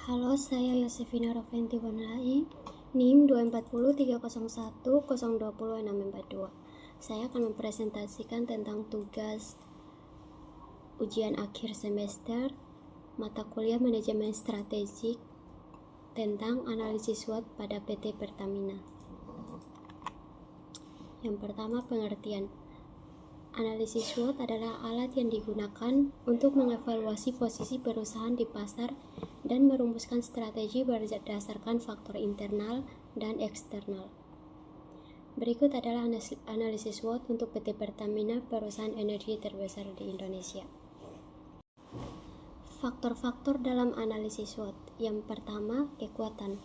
Halo, saya Yosefina Roventi Bonlai, NIM 2403010200642. Saya akan mempresentasikan tentang tugas ujian akhir semester mata kuliah manajemen strategik tentang analisis SWOT pada PT Pertamina. Yang pertama, pengertian. Analisis SWOT adalah alat yang digunakan untuk mengevaluasi posisi perusahaan di pasar dan merumuskan strategi berdasarkan faktor internal dan eksternal. Berikut adalah analisis SWOT untuk PT Pertamina, perusahaan energi terbesar di Indonesia. Faktor-faktor dalam analisis SWOT. Yang pertama, kekuatan.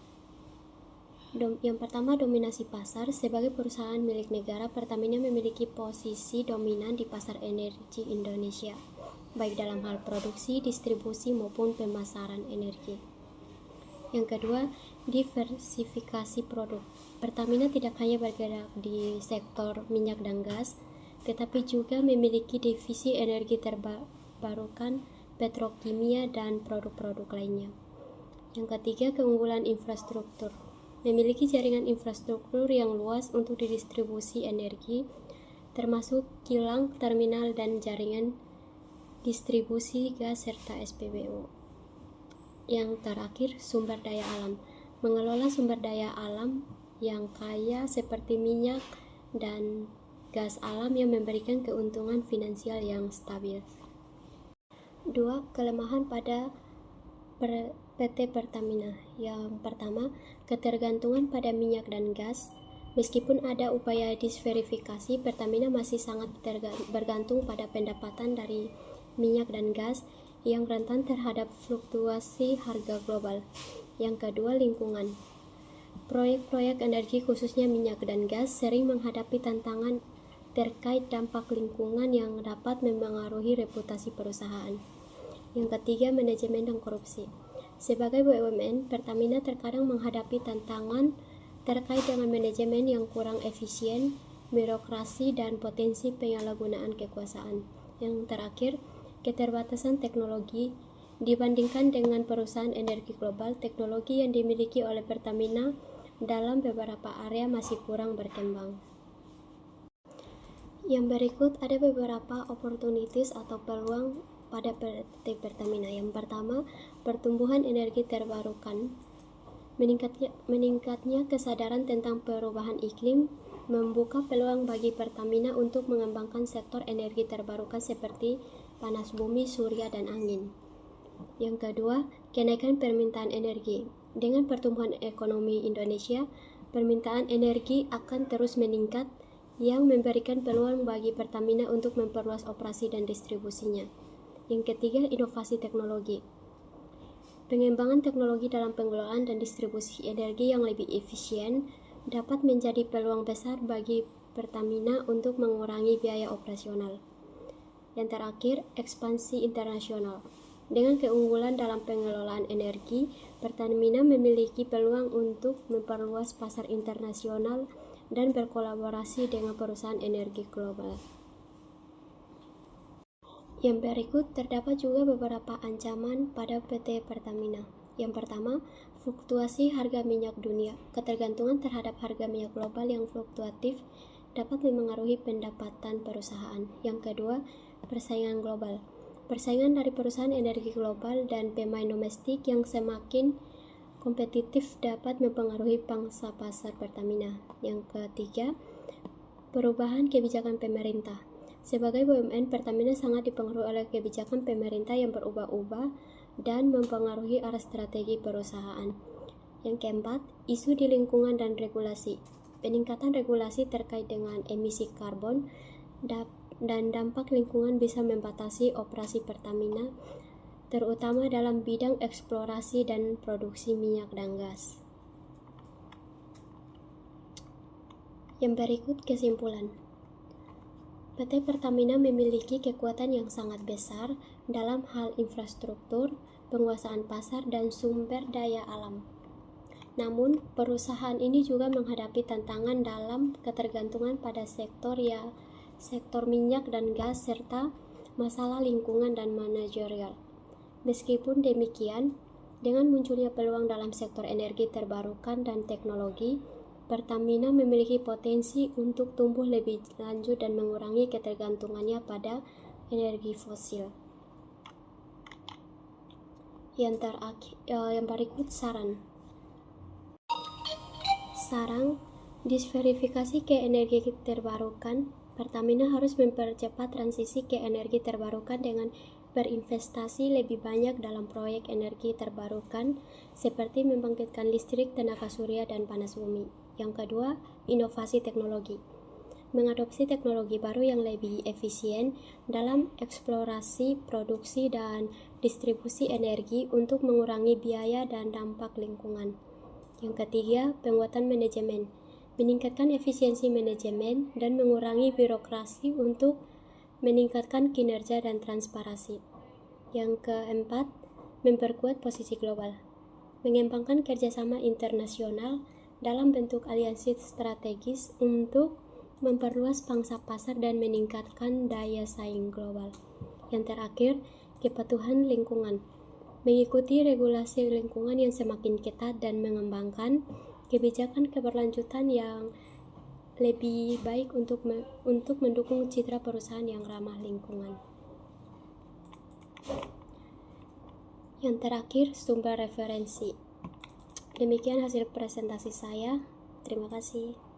Yang pertama, dominasi pasar. Sebagai perusahaan milik negara, Pertamina memiliki posisi dominan di pasar energi Indonesia, baik dalam hal produksi, distribusi, maupun pemasaran energi. Yang kedua, diversifikasi produk. Pertamina tidak hanya bergerak di sektor minyak dan gas, tetapi juga memiliki divisi energi terbarukan, petrokimia, dan produk-produk lainnya. Yang ketiga, keunggulan infrastruktur. Memiliki jaringan infrastruktur yang luas untuk didistribusi energi, termasuk kilang, terminal, dan jaringan distribusi gas serta SPBU. Yang terakhir, sumber daya alam. Mengelola sumber daya alam yang kaya seperti minyak dan gas alam yang memberikan keuntungan finansial yang stabil. 2. Kelemahan pada PT Pertamina. Yang pertama, ketergantungan pada minyak dan gas. Meskipun ada upaya disverifikasi, Pertamina masih sangat bergantung pada pendapatan dari minyak dan gas yang rentan terhadap fluktuasi harga global. Yang kedua, lingkungan. Proyek-proyek energi khususnya minyak dan gas sering menghadapi tantangan terkait dampak lingkungan yang dapat memengaruhi reputasi perusahaan. Yang ketiga, manajemen dan korupsi. Sebagai BUMN, Pertamina terkadang menghadapi tantangan terkait dengan manajemen yang kurang efisien, birokrasi, dan potensi penyalahgunaan kekuasaan. Yang terakhir, keterbatasan teknologi. Dibandingkan dengan perusahaan energi global, teknologi yang dimiliki oleh Pertamina dalam beberapa area masih kurang berkembang. Yang berikut ada beberapa opportunities atau peluang pada PT Pertamina. Yang pertama, pertumbuhan energi terbarukan. Meningkatnya kesadaran tentang perubahan iklim membuka peluang bagi Pertamina untuk mengembangkan sektor energi terbarukan seperti panas bumi, surya, dan angin. Yang kedua, kenaikan permintaan energi. Dengan pertumbuhan ekonomi Indonesia, permintaan energi akan terus meningkat yang memberikan peluang bagi Pertamina untuk memperluas operasi dan distribusinya. Yang ketiga, inovasi teknologi. Pengembangan teknologi dalam pengelolaan dan distribusi energi yang lebih efisien dapat menjadi peluang besar bagi Pertamina untuk mengurangi biaya operasional. Yang terakhir, ekspansi internasional. Dengan keunggulan dalam pengelolaan energi, Pertamina memiliki peluang untuk memperluas pasar internasional dan berkolaborasi dengan perusahaan energi global. Yang berikut terdapat juga beberapa ancaman pada PT Pertamina. Yang pertama, fluktuasi harga minyak dunia. Ketergantungan terhadap harga minyak global yang fluktuatif dapat memengaruhi pendapatan perusahaan. Yang kedua, persaingan global. Persaingan dari perusahaan energi global dan pemain domestik yang semakin kompetitif dapat mempengaruhi pangsa pasar Pertamina. Yang ketiga, perubahan kebijakan pemerintah. Sebagai BUMN, Pertamina sangat dipengaruhi oleh kebijakan pemerintah yang berubah-ubah dan mempengaruhi arah strategi perusahaan. Yang keempat, isu di lingkungan dan regulasi. Peningkatan regulasi terkait dengan emisi karbon dan dampak lingkungan bisa membatasi operasi Pertamina, terutama dalam bidang eksplorasi dan produksi minyak dan gas. Yang berikut kesimpulan. PT Pertamina memiliki kekuatan yang sangat besar dalam hal infrastruktur, penguasaan pasar, dan sumber daya alam. Namun, perusahaan ini juga menghadapi tantangan dalam ketergantungan pada sektor minyak dan gas serta masalah lingkungan dan manajerial. Meskipun demikian, Dengan munculnya peluang dalam sektor energi terbarukan dan teknologi, Pertamina memiliki potensi untuk tumbuh lebih lanjut dan mengurangi ketergantungannya pada energi fosil. Yang berikut saran. Diversifikasi ke energi terbarukan. Pertamina harus mempercepat transisi ke energi terbarukan dengan berinvestasi lebih banyak dalam proyek energi terbarukan seperti membangkitkan listrik tenaga surya dan panas bumi. Yang kedua, inovasi teknologi. Mengadopsi teknologi baru yang lebih efisien dalam eksplorasi, produksi, dan distribusi energi untuk mengurangi biaya dan dampak lingkungan. Yang ketiga, penguatan manajemen. Meningkatkan efisiensi manajemen dan mengurangi birokrasi untuk meningkatkan kinerja dan transparansi. Yang keempat, memperkuat posisi global. Mengembangkan kerjasama internasional dalam bentuk aliansi strategis untuk memperluas pangsa pasar dan meningkatkan daya saing global. Yang terakhir, kepatuhan lingkungan. Mengikuti regulasi lingkungan yang semakin ketat dan mengembangkan kebijakan keberlanjutan yang lebih baik untuk mendukung citra perusahaan yang ramah lingkungan. Yang terakhir, sumber referensi. Demikian hasil presentasi saya. Terima kasih.